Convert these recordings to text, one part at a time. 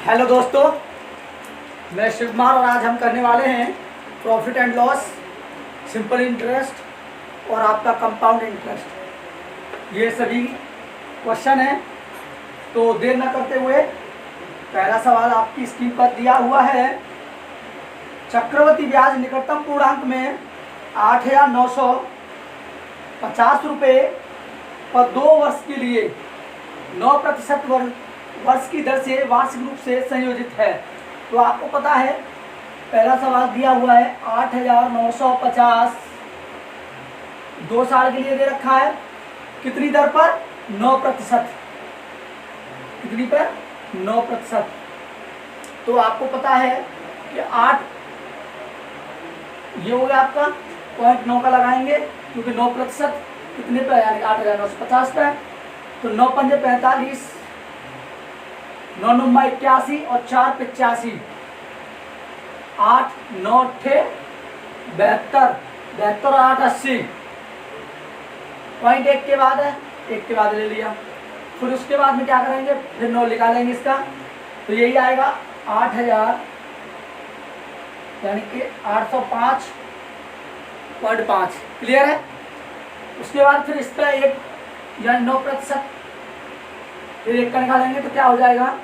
Hello दोस्तों, मैं शिव कुमार और आज हम करने वाले हैं profit and loss, simple interest और आपका कंपाउंड इंटरेस्ट। ये सभी क्वेश्चन हैं। तो देर न करते हुए पहला सवाल आपकी स्क्रीन पर दिया हुआ है। चक्रवृद्धि ब्याज निकटतम पूर्णांक में 8,950 रुपये पर 2 वर्ष के लिए 9% वर्ष की दर से वार्षिक रूप से संयोजित है। तो आपको पता है पहला सवाल दिया हुआ है 8,950 2 साल के लिए दे रखा है। कितनी दर पर? 9%। कितनी पर? 9%। तो आपको पता है कि 8 ये हो गया आपका 0.9 का लगाएंगे क्योंकि 9% कितने पर यानी 8,950 पे। तो 9 पंजे 45, 9 9 81 और 4 85, 8 9 8 72, 72 और 8 80। पॉइंट 1 के बाद है, 1 के बाद ले लिया। फिर उसके बाद में क्या करेंगे? फिर 9 निकालेंगे इसका। तो यही आएगा 8,000 यानी कि 805.5। क्लियर है? उसके बाद फिर इस पर 1 यानी 9%, फिर 1 का निकालेंगे तो क्या हो जाएगा?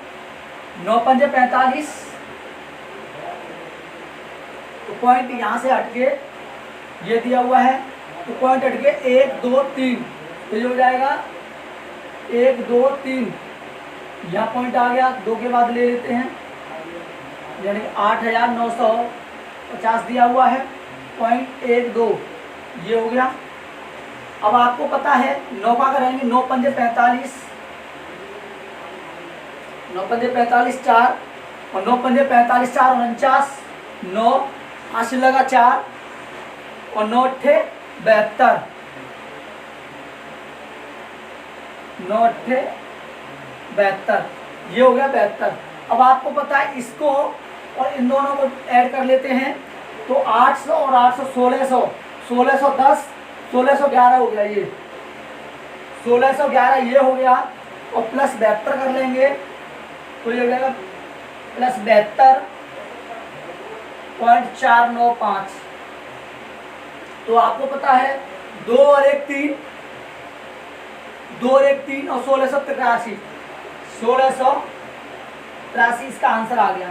9 पंजे 45। तो पॉइंट यहाँ से हट के ये दिया हुआ है तो पॉइंट हट के 1 2 3, तो ये हो जाएगा 1 2 3। यहाँ पॉइंट आ गया, 2 के बाद ले लेते हैं यानी 8,950 दिया हुआ है। पॉइंट 1 2 ये हो गया। अब आपको पता है 9 का करेंगे, 9 पंजे 45, 9 पंजे 45 4 और 9 पंजे 45 4 49, 9 80 लगा 4 और 9 8 72, 9 8 72 ये हो गया 72। अब आपको पता है इसको और इन दोनों को ऐड कर लेते हैं तो 800 और 800 1600, 1610 1611 हो गया। ये 1611 ये हो गया और प्लस 72 कर लेंगे तो ये हो जाएगा प्लस 72.495। तो आपको पता है 2 और 1 3, 2 और 1 3 और 1683, 1683 इसका आंसर आ गया।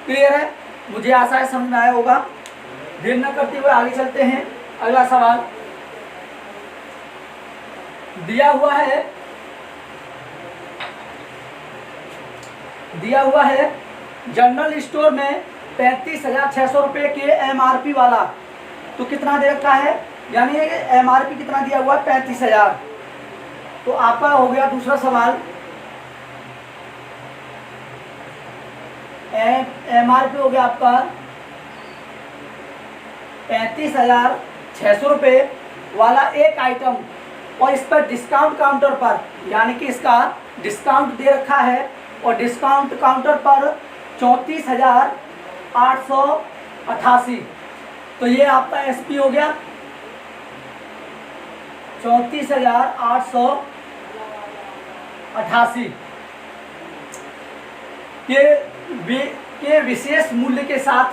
क्लियर है? मुझे आशा है समझ में आया होगा। देर न करते हुए आगे चलते हैं। अगला सवाल दिया हुआ है जनरल स्टोर में 35,600 रुपये के MRP वाला। तो कितना दे रखा है? यानी MRP कितना दिया हुआ है? 35,000। तो आपका हो गया दूसरा सवाल। MRP हो गया आपका 35,600 रुपये वाला एक आइटम और इस पर डिस्काउंट काउंटर पर यानी कि इसका डिस्काउंट दे रखा है और डिस्काउंट काउंटर पर 34,888। तो ये आपका SP हो गया 34,888 के विशेष मूल्य के साथ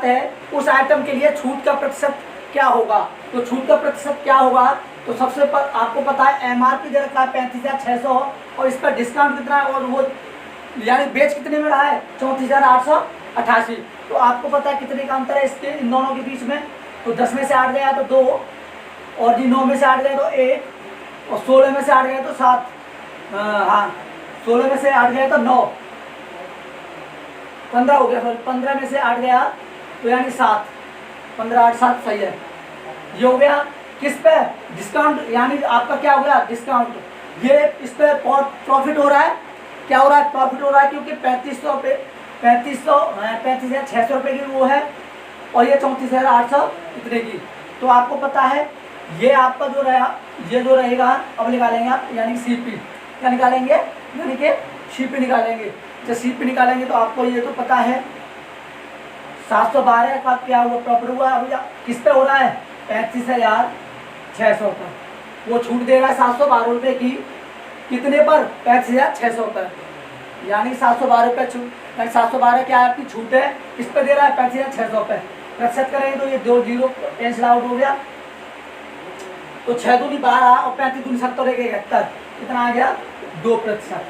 है उस आइटम के लिए छूट का प्रतिशत क्या होगा? तो छूट का प्रतिशत क्या होगा? तो सबसे पर आपको पता है MRP दे रखा है 35,600 और इस पर डिस्काउंट कितना है और वो यानी बेच कितने में रहा है? 34,888। तो आपको पता है कितने का अंतर है इसके इन दोनों के बीच में? तो 10 में से 8 गया तो 2 और 9 में से 8 गया तो 1 और 16 में से 8 गया तो 7। हाँ 16 में से 8 गया तो 9, 15 हो गया। 15 में से 8 गया तो यानी 7, 15 8 7 सही है। ये हो गया किस पे? डिस्काउंट यानी आपका क्या हो गया? डिस्काउंट। ये इस पे प्रॉफिट हो रहा है। क्या हो रहा है? प्रॉफिट हो रहा है क्योंकि 35,600 रुपये की वो है और ये 34,800 इतने की। तो आपको पता है ये आपका जो रहेगा अब निकालेंगे आप यानी CP। क्या निकालेंगे? यानी कि CP निकालेंगे। जब CP निकालेंगे तो आपको ये तो पता है 712 का क्या हुआ? प्रॉफिट हुआ। अब किस पे हो रहा है? 35,600 का। वो छूट दे रहा है 712 रुपये की। कितने पर? 35,600 पर। यानी 712 रुपये छूट, यानी 712 क्या आपकी छूट है, इस पर दे रहा है 35,600 रुपये। प्रतिशत करेंगे तो ये 2 जीरो कैंसिल आउट हो गया, तो 6 दूनी 12 और 35 दूनी 70 एक 71, कितना आ गया 2%।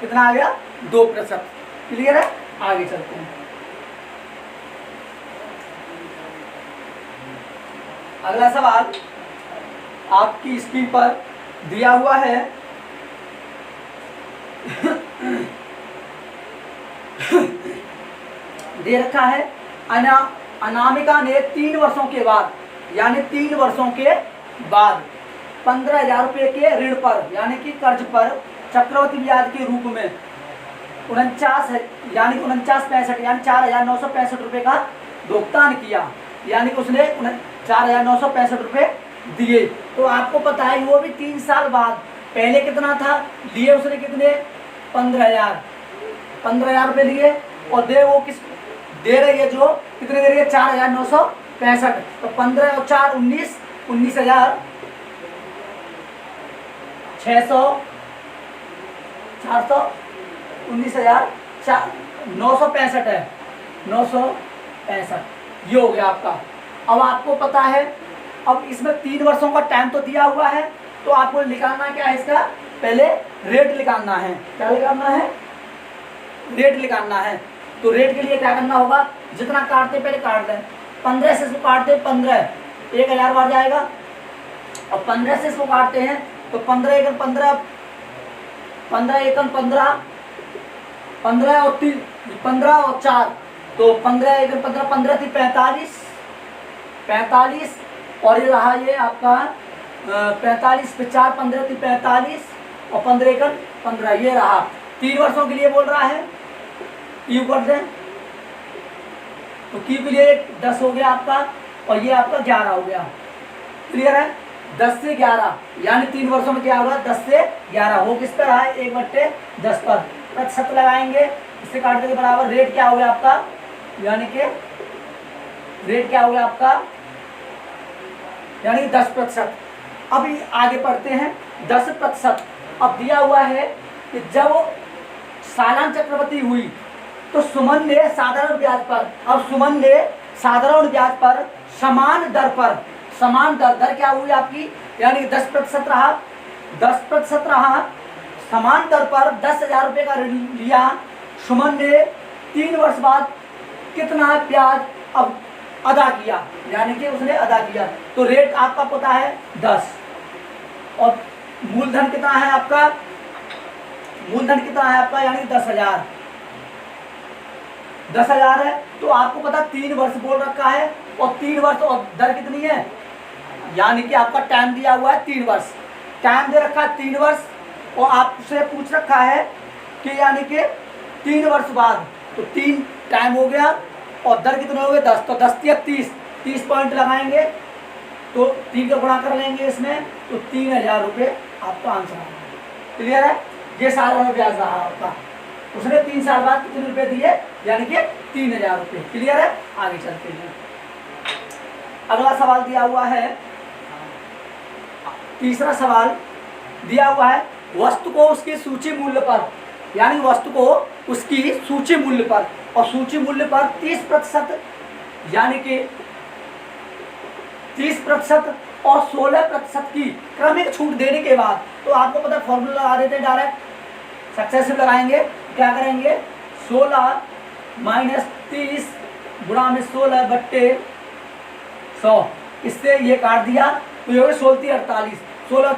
कितना आ गया 2%। क्लियर है, आगे चलते हैं। अगला सवाल आपकी स्क्रीन पर दिया हुआ है दे रखा है अनामिका ने 3 वर्षों के बाद, यानी 3 वर्षों के बाद 15,000 रुपये के ऋण पर, यानी कि कर्ज पर चक्रवृद्धि ब्याज के रूप में 49 यानी 4965 यानी 4,965 रुपये का भुगतान किया, यानी कि उसने 4,965 रुपये दिए। तो आपको पता है वो भी 3 साल बाद, पहले कितना था लिए उसने, कितने 15,000 रुपये लिए, और दे वो किस दे रही है, जो कितने दे रही है 4,965। तो 15 और 4 19, 19,600 400 19,965 है, 965 ये हो गया आपका। अब आपको पता है, अब इसमें 3 वर्षों का टाइम तो दिया हुआ है, तो आपको निकालना क्या है, इसका पहले रेट निकालना है। क्या निकालना है, रेट निकालना है। तो रेट के लिए क्या करना होगा, जितना काटते पहले काट दें, 15 से इसको काटते 15 1000 बार जाएगा, और 15 से इसको काटते हैं तो 15 एकम 15 15 एकम 15 15 और 3 15 और 4 तो 15 एकम 15 15 थी 45 और ये रहा ये आपका 45 पे 4 15 थी 45 और 15 एकम 15 ये रहा। 3 वर्षों के लिए बोल रहा है, क्यू कर दें तो क्यू के लिए 10 हो गया आपका, और ये आपका 11 हो गया। क्लियर है, 10 से 11 यानी 3 वर्षों में क्या होगा 10 से 11 हो किस पर रहा है 1/10 पर। प्रतिशत लगाएंगे, इससे काटने के बराबर रेट क्या हो गया आपका, यानी कि रेट क्या हो गया आपका, यानी 10%। अभी आगे पढ़ते हैं 10%। अब दिया हुआ है कि जब सालाना चक्रवृद्धि हुई तो सुमन ने साधारण ब्याज पर, अब सुमन ने साधारण ब्याज पर समान दर क्या हुई आपकी, यानी 10% रहा, 10% रहा, समान दर पर 10,000 रुपये का ऋण लिया। सुमन ने 3 वर्ष बाद कितना ब्याज अब अदा किया, यानी कि उसने अदा किया। तो रेट आपका पता है 10, और मूलधन कितना है आपका, मूलधन कितना है आपका, यानी 10,000 है। तो आपको पता 3 वर्ष बोल रखा है, और 3 वर्ष और दर कितनी है, यानी कि आपका टाइम दिया हुआ है 3 वर्ष, टाइम दे रखा है 3 वर्ष, और आपसे पूछ रखा है कि यानी कि 3 वर्ष बाद, तो 3 टाइम हो गया और दर कितने हो गए 10, तो 10 या 30 पॉइंट लगाएंगे तो 3 का गुणा कर लेंगे इसमें, तो 3,000 रुपये आपका आंसर आएगा। क्लियर है, ये साधारण ब्याज रहा आपका, उसने 3 साल बाद कितने रुपए दिए, यानी कि 3,000 रुपये। क्लियर है, आगे चलते हैं। अगला सवाल दिया हुआ है, तीसरा सवाल दिया हुआ है वस्तु को उसके सूची मूल्य पर, यानी वस्तु को उसकी सूची मूल्य पर, और सूची मूल्य पर 30% यानी कि 30% और 16% की क्रमिक छूट देने के बाद, तो आपको पता फॉर्मूला लगा देते हैं डायरेक्ट, सक्सेसिव लगाएंगे, क्या करेंगे 16 माइनस 30 गुणा में 16/100, इससे ये काट दिया तो ये हो गया 16 48 16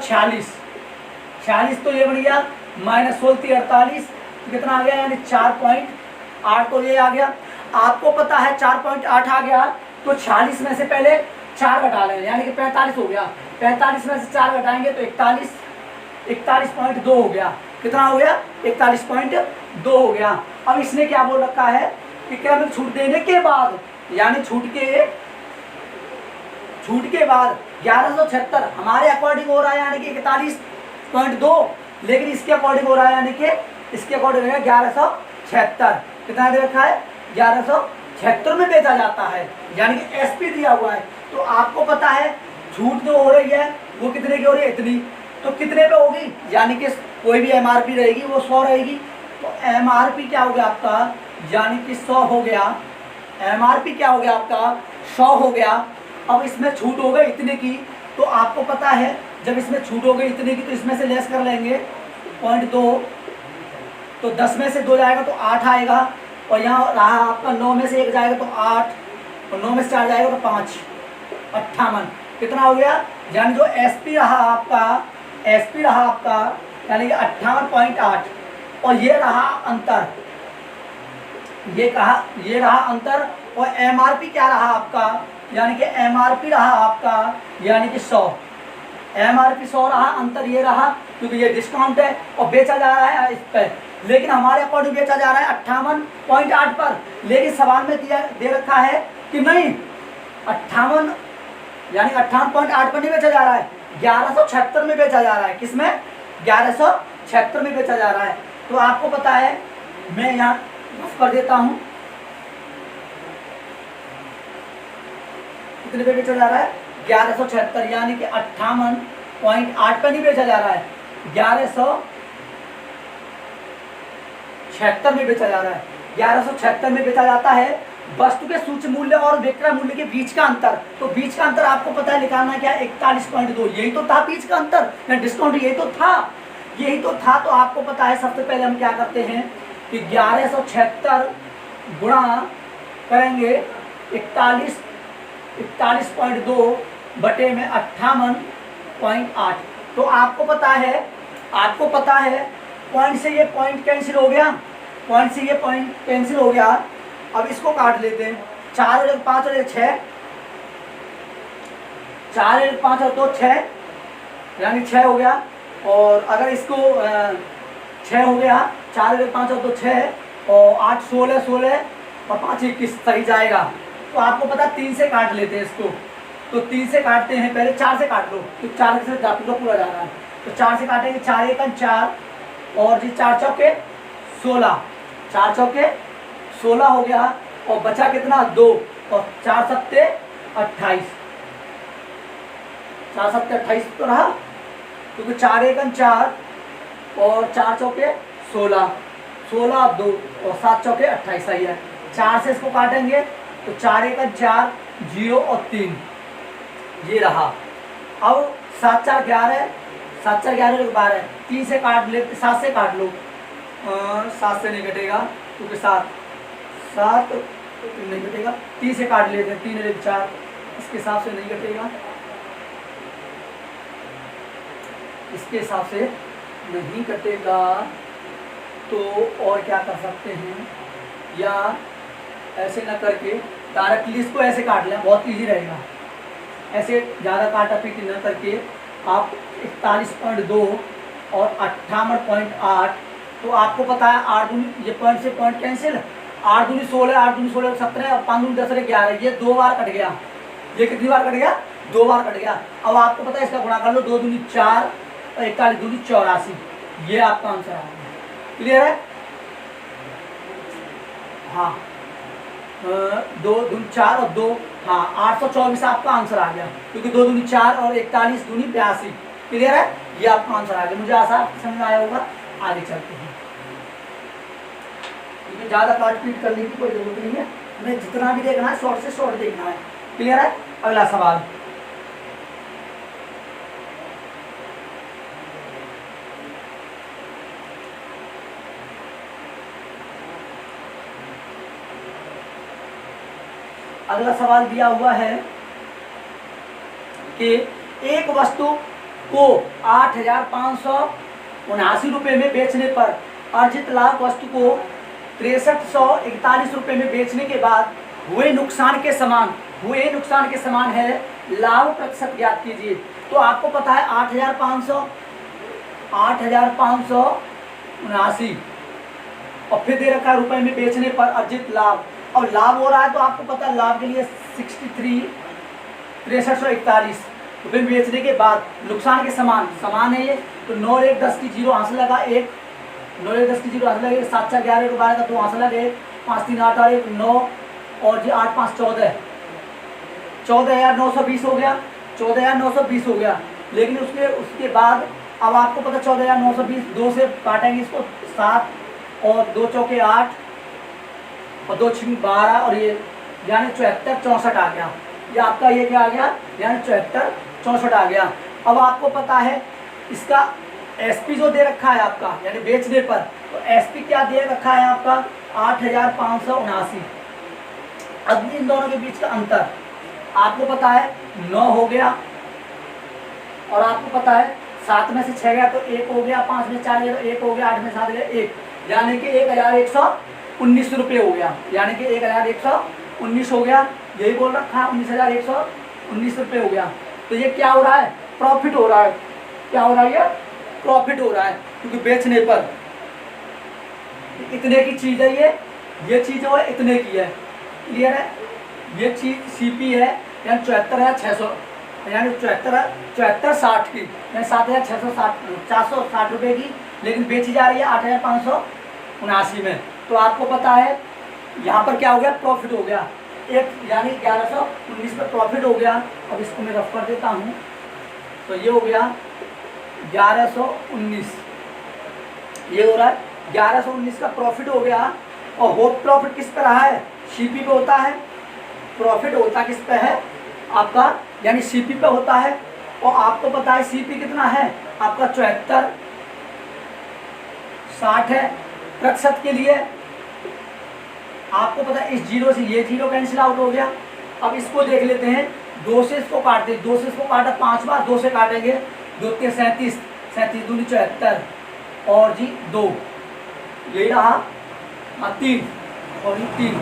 46 तो ये बढ़ गया माइनस 16 48 कितना आ गया, यानी 4.8 तो ये आ गया। आपको पता है 4.8 आ गया तो 46 में से पहले 4 घटा लें, यानी कि 45 हो गया, 45 में से 4 घटाएंगे तो 41.2 हो गया। कितना हो गया 41.2 हो गया। अब इसने क्या बोल रखा है कि क्रमिक छूट देने के बाद, यानी छूट के बाद 1176 हमारे अकॉर्डिंग हो रहा है, यानी कि 41.2, लेकिन इसके अकॉर्डिंग हो रहा है, यानी कि इसके अकॉर्डिंग है 1176। कितना दे रखा है 1176 में बेचा जाता है, यानी कि एसपी दिया हुआ है। तो आपको पता है छूट जो हो रही है वो कितने की हो रही है, इतनी, तो कितने पे होगी, यानी कि कोई भी एमआरपी रहेगी वो 100 रहेगी, तो MRP क्या हो गया आपका, यानी कि 100 हो गया। MRP क्या हो गया आपका, 100 हो गया। अब इसमें छूट हो गई इतने की, तो आपको पता है जब इसमें छूट हो गई इतने की तो इसमें से लेस कर लेंगे 0.2, तो 10 में से 2 जाएगा तो 8 आएगा, और यहाँ रहा आपका 9 में से 1 जाएगा तो 8, और 9 में से 4 जाएगा तो 5, 58 कितना हो गया। यानी जो SP रहा आपका यानी कि 58.8, और ये रहा अंतर, ये रहा अंतर। और MRP क्या रहा आपका, यानी कि MRP रहा आपका यानी कि 100, MRP 100 रहा, अंतर ये रहा क्योंकि ये डिस्काउंट है और बेचा जा रहा है इस पर, लेकिन हमारे अकॉर्डिंग बेचा जा रहा है 58.8 पर। लेकिन सवाल में दे रखा है कि नहीं 58 यानी 58.8 पर नहीं बेचा जा रहा है, 1176 में बेचा जा रहा है। किसमें, 1176 में बेचा जा रहा है। तो आपको पता है, मैं यहाँ रफ कर देता हूँ कितने पे बेचा जा रहा है, 1176, यानी कि 58.8 पर नहीं बेचा जा रहा है, 1176 में बेचा जा रहा है। 1176 में बेचा जाता है। वस्तु के सूची मूल्य और विक्रय मूल्य के बीच का अंतर, तो बीच का अंतर आपको पता है निकालना क्या, 41.2, यही तो था बीच का अंतर, डिस्काउंट यही तो था। तो आपको पता है सबसे पहले हम क्या करते हैं कि 1176 गुणा करेंगे 41.2 बटे में 58.8। तो आपको पता है पॉइंट से ये पॉइंट कैंसिल हो गया, अब इसको काट लेते हैं। 4 और 1 5 और 1 6, 4 और 1 5 और 2 6, यानी 6 हो गया। और अगर इसको 6 हो गया, 4 और 1 5 और 2 6, और 8 16 और 5 21 सही जाएगा। तो आपको पता 3 से काट लेते हैं इसको, तो 3 से काटते हैं, पहले 4 से काट लो, तो 4 से पूरा जा रहा है, तो 4 से काटेंगे, 4 1 4, और जी 4 चौके 16, 4 चौके 16 हो गया, और बचा कितना 2, और 4 सत्ते 28, 4 सत्ते 28 तो रहा, क्योंकि 4 1 4 और 4 चौके 16, 16 2 और 7 चौके 28 सही है। 4 से इसको काटेंगे तो 4 1 4 0 और 3 ये रहा। अब 7 4 11, 7 4 11 12, 3 से काट ले, 7 से काट लो, 7 से नहीं कटेगा क्योंकि 7 नहीं कटेगा, 3 से काट लेते हैं, 3 1 4, इसके हिसाब से नहीं कटेगा, इसके हिसाब से नहीं कटेगा। तो और क्या कर सकते हैं, या ऐसे ना करके डायरेक्टली इसको ऐसे काट लें, बहुत इजी रहेगा। ऐसे ज़्यादा काटा पीटी न करके आप 41.2 और 58.8, तो आपको पता है 8 दूनी, ये पॉइंट से पॉइंट कैंसिल, 8 दूनी 16, 8 दूनी 16 17 और 5 दूनी 10 11, ये 2 बार कट गया। ये कितनी बार कट गया, 2 बार कट गया। अब आपको पता है इसका गुणा कर लो, 2 दूनी 4 और 41 दूनी 84, ये आपका आंसर आ गया। क्लियर है, हाँ 2 दूनी 4 और 2, हाँ 824 आपका आंसर आ गया, क्योंकि 2 दूनी 4 और 41 दूनी 82। क्लियर है, ये आपका आंसर आ गया। मुझे आशा समझ आया होगा। आगे चलते हैं, क्योंकि ज़्यादा काट पीट करने की कोई जरूरत नहीं है, हमें जितना भी देखना है शॉर्ट से शॉर्ट देखना है। क्लियर है, अगला सवाल, अगला सवाल दिया हुआ है कि एक वस्तु को 8,579 रुपये में बेचने पर अर्जित लाभ वस्तु को 6341 रुपये में बेचने के बाद हुए नुकसान के समान है। लाभ प्रतिशत ज्ञात कीजिए। तो आपको पता है 8,579 और फिर दे रखा है रुपए में बेचने पर अर्जित लाभ, और लाभ हो रहा है तो आपको पता है लाभ के लिए 63,41 रुपये में बेचने के बाद नुकसान के समान है ये। तो 9 1 10 की 0 हासिल लगा 1, 9 1 10 की 0 हासिल लगे, 7 4 11 को 12 का 2 हासिल लगे, 5 3 8 और 1 9, और जी 8 5 14, 14,920 हो गया, 14,920 हो गया। लेकिन उसके बाद अब आपको पता 14,920 2 से काटेंगे इसको 7 और 2 चौके 8 और 2 छिंग 12 और ये यानी 74 64 आ गया। ये आपका ये क्या आ गया, यानी 74 64 आ गया। अब आपको पता है इसका एसपी जो दे रखा है आपका, यानी बेचने पर, तो एसपी क्या दे रखा है आपका 8579। अब इन दोनों के बीच का अंतर आपको पता है 9 हो गया, और आपको पता है 7 में से 6 गया तो 1 हो गया, 5 में 4 गया तो 1 हो गया, 8 में 7 गया 1, यानी कि 1119 रुपये हो गया, यानी कि 1119 हो गया। यही बोल रखा है 19,119 रुपये हो गया। तो ये क्या हो रहा है, प्रॉफिट हो रहा है। क्या हो रहा है, ये प्रॉफिट हो रहा है, क्योंकि बेचने पर इतने की चीज है, ये चीज जो है इतने की है। क्लियर है, ये चीज सीपी है यानी 74,600, यानी 7460 की, यानी 460 रुपये की, लेकिन बेची जा रही है 8,579 में। तो आपको पता है यहाँ पर क्या हो गया, प्रॉफिट हो गया एक, यानी 1119 पर प्रॉफिट हो गया। अब इसको मैं रफ कर देता हूँ, तो ये हो गया 1119, ये हो रहा है 1119 का प्रॉफिट हो गया। और होप प्रॉफिट किस पे रहा है, सीपी पे होता है। प्रॉफिट होता किस पे है आपका, यानी सीपी पे होता है। और आपको पता है सीपी कितना है आपका 74 60 है प्रतिशत के लिए। आपको पता है इस जीरो से ये जीरो कैंसिल आउट हो गया। अब इसको देख लेते हैं, 2 से इसको काटते हैं, 2 से इसको काटा 5 बार, 2 से काटेंगे 2 के 37, 37 दूनी 74 और जी 2, यही रहा 3 और 3,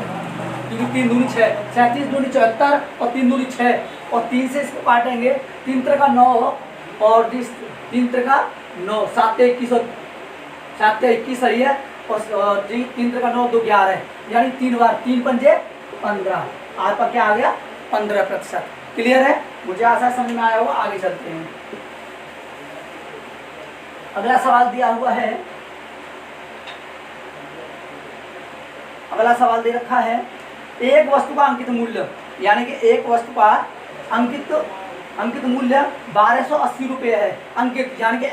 क्योंकि 3 दूनी 6, 37 दूनी 74 और 3 दूनी 6, और 3 से इसको काटेंगे 3 त्रिका 9 और जी 3 त्रिका 9, 7 21 सही है, और जी 3 त्रिका 9 2 11, यानी 3 बार 3 पंजे 15, आपका क्या आ गया 15%। क्लियर है, मुझे आशा समझ में आया होगा। आगे चलते हैं, अगला सवाल दिया हुआ है, अगला सवाल दे रखा है, एक वस्तु का अंकित मूल्य, यानी कि एक वस्तु का अंकित मूल्य 1280 रुपये है। अंकित यानी कि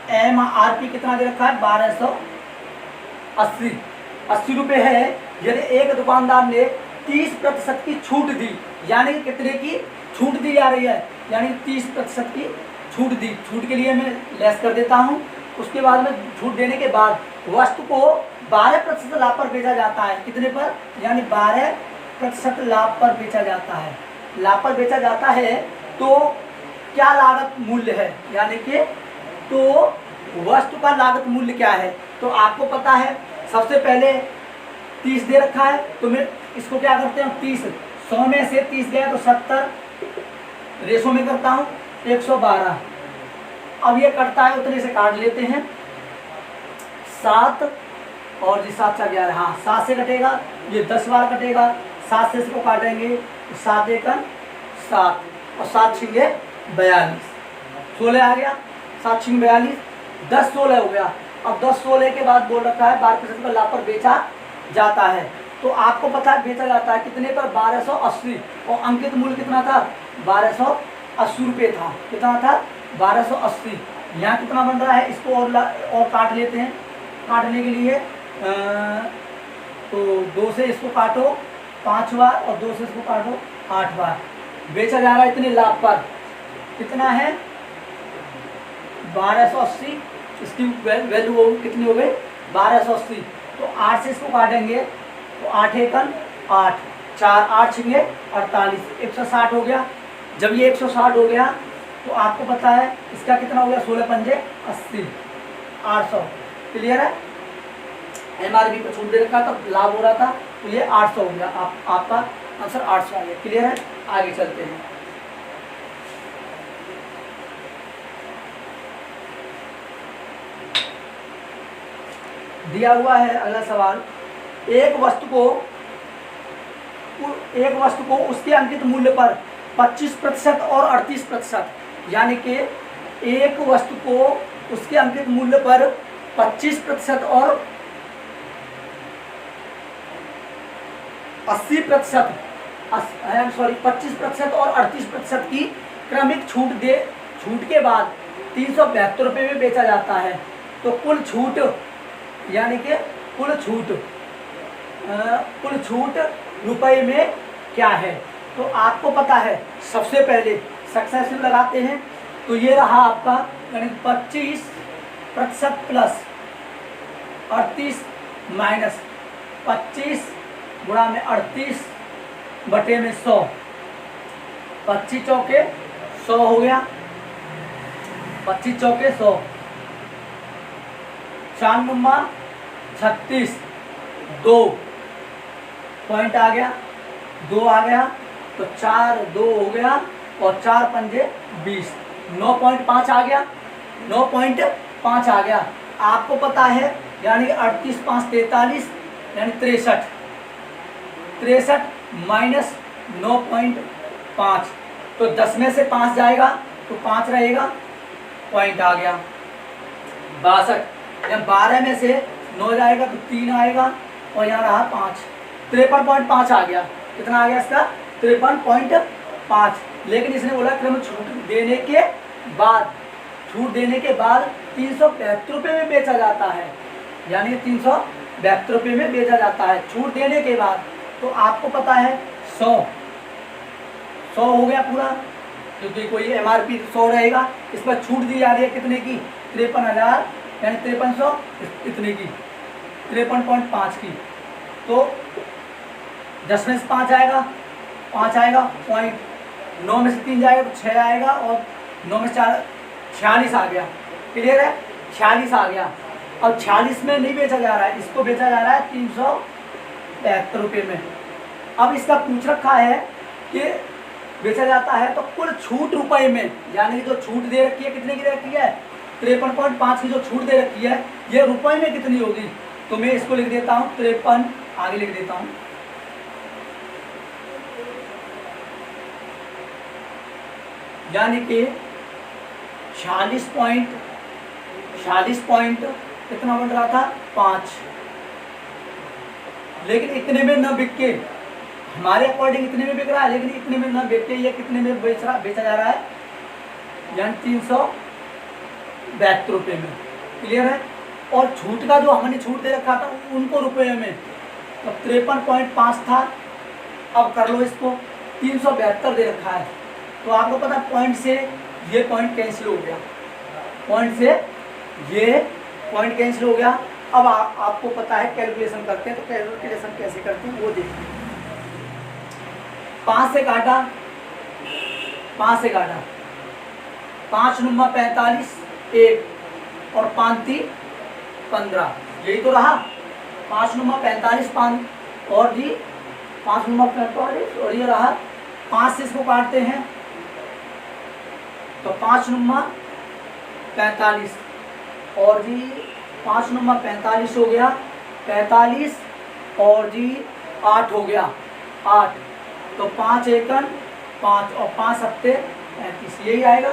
एमआरपी कितना दे रखा है 1280 रुपये है। यदि एक दुकानदार ने 30% की छूट दी, यानी कि कितने की छूट दी जा रही है, यानी 30% की छूट दी। छूट के लिए मैं लेस कर देता हूँ। उसके बाद में छूट देने के बाद वस्तु को 12% लाभ पर बेचा जाता है। कितने पर, यानी 12% लाभ पर बेचा जाता है। लाभ पर बेचा जाता है तो क्या लागत मूल्य है, यानी कि तो वस्तु का लागत मूल्य क्या है। तो आपको पता है सबसे पहले 30 दे रखा है, तो मैं इसको क्या करते हैं 30, 100 में से 30 गया तो 70, रेशो में करता हूँ 112। अब ये कटता है उतने से काट लेते हैं 7 और जी 7 × 11, हाँ 7 से कटेगा, ये 10 बार कटेगा, 7 से इसको काटेंगे तो 7 एकन 7 और 7 छिंगे 42, 16 आ गया, 7 छिंग 42, 10 16 हो गया। अब 10 16 के बाद बोल रखा है 12% पर लाभ पर बेचा जाता है। तो आपको पता है बेचा जाता है कितने पर 1280, और अंकित मूल्य कितना था 1280 रुपये था। कितना था 1280। यहाँ कितना बन रहा है, इसको और काट लेते हैं। काटने के लिए तो 2 से इसको काटो 5 बार और 2 से इसको काटो 8 बार। बेचा जा रहा है इतने लाभ पर, कितना है 1280, इसकी वैल्यू हो कितनी हो गई 1280। तो 8 से इसको काटेंगे तो 8 एकन 8, 4 8 छिंगे 48, 160 हो गया। जब ये 160 हो गया तो आपको पता है इसका कितना हो गया 16 पंजे 80, 800। क्लियर है, एमआरपी पर छूट दे रखा था, लाभ हो रहा था, तो ये 800 हो गया। आपका आंसर 800 आ गया। क्लियर है, आगे चलते हैं। दिया हुआ है अगला सवाल, एक वस्तु को उसके अंकित मूल्य पर 25% और 38%, यानी कि एक वस्तु को उसके अंकित मूल्य पर 25% और 80%, 25% और 38% की क्रमिक छूट के बाद 372 रुपये में बेचा जाता है। तो कुल छूट यानी कि कुल छूट रुपए में क्या है। तो आपको पता है सबसे पहले सक्सेसिव लगाते हैं। तो ये रहा आपका यानी 25% प्लस 38 माइनस 25 गुणा में 38 बटे में 100, 25 चौके 100 हो गया, 25 चौके 100, 4 नुम्मा 36, 2 पॉइंट आ गया, 2 आ गया, तो 4 2 हो गया और 4 पंजे 20, 9.5 आ गया, 9.5 आ गया। आपको पता है यानी 38 5 43 यानी 63 माइनस 9.5, तो 10 में से 5 जाएगा तो 5 रहेगा, पॉइंट आ गया 62। जब 12 में से 9 जाएगा तो 3 आएगा और यहाँ रहा 5, 53.5 आ गया। कितना आ गया इसका 53.5। लेकिन इसने बोला कि हमें छूट देने के बाद 372 रुपये में बेचा जाता है, यानी 372 रुपये में बेचा जाता है छूट देने के बाद। तो आपको पता है 100 हो गया पूरा, क्योंकि कोई MRP 100 रहेगा, इस पर छूट दी जा रही है कितने की 53,000 यानी 5300 इतने की 53.5 की। तो 10 में से 5 आएगा, पॉइंट, 9 में से 3 जाएगा तो 6 आएगा और 9 में से 4 46 आ गया। क्लियर है, 46 आ गया। अब 46 में नहीं बेचा जा रहा है, इसको बेचा जा रहा है 372 रुपये में। अब इसका पूछ रखा है कि बेचा जाता है तो कुल छूट रुपए में, यानी कि जो छूट दे रखी है कितने की दे रखी है 53.5 की जो छूट दे रखी है ये रुपए में कितनी होगी। तो मैं इसको लिख देता हूँ 53, आगे लिख देता हूँ, यानी कि 46 पॉइंट कितना बन रहा था 5, लेकिन इतने में न बिक के, हमारे अकॉर्डिंग इतने में बिक रहा है, लेकिन इतने में न बिक के ये कितने में बेचा जा रहा है, यानी 372 रुपये में। क्लियर है। और छूट का जो हमने छूट दे रखा था उनको रुपये में, तो 53.5 था। अब कर लो इसको 372 दे रखा है, तो आपको पता पॉइंट से ये पॉइंट कैंसिल हो गया, पॉइंट से ये पॉइंट कैंसिल हो गया। अब आपको पता है कैलकुलेशन करते हैं, तो कैलकुलेशन कैसे करते हैं वो देखते हैं। 5 से काटा, 5 नुम्मा 45 1 और 5 3 15, यही तो रहा 5 नुम्मा 45 5 और जी 5 नुम्मा 45 और ये रहा 5 से इसको काटते हैं तो 5 नुम्मा 45 और जी 5 नुम्मा 45 हो गया, 45 और जी 8 हो गया 8, तो 5 एकन 5 और 5 सत्ते 35, यही आएगा।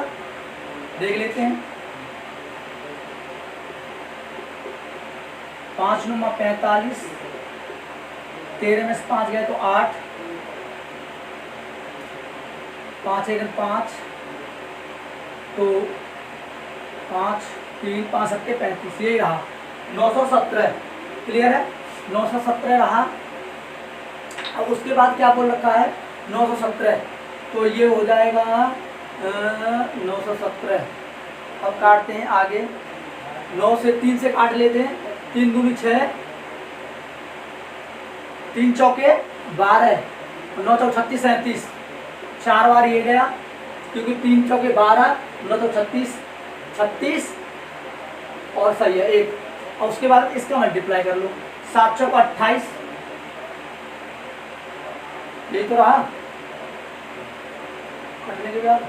देख लेते हैं 5 नुम्मा 45, 13 में से 5 गए तो 8, 5 एकन 5, तो 5 3 5 सत्ते 35, यही रहा 917। क्लियर है, 917 रहा। अब उसके बाद क्या बोल रखा है 917, तो ये हो जाएगा 917। अब काटते हैं आगे, 9 से 3 से काट लेते हैं, 3 दूनी 6, 3 चौके 12, 9 चौक 36 37, 4 बार ये गया क्योंकि 3 चौके 12, 9 तो 36 और सही है 1। और उसके बाद इसका मल्टीप्लाई कर लो, 7 चौक 28, यही तो रहा कटने के बाद,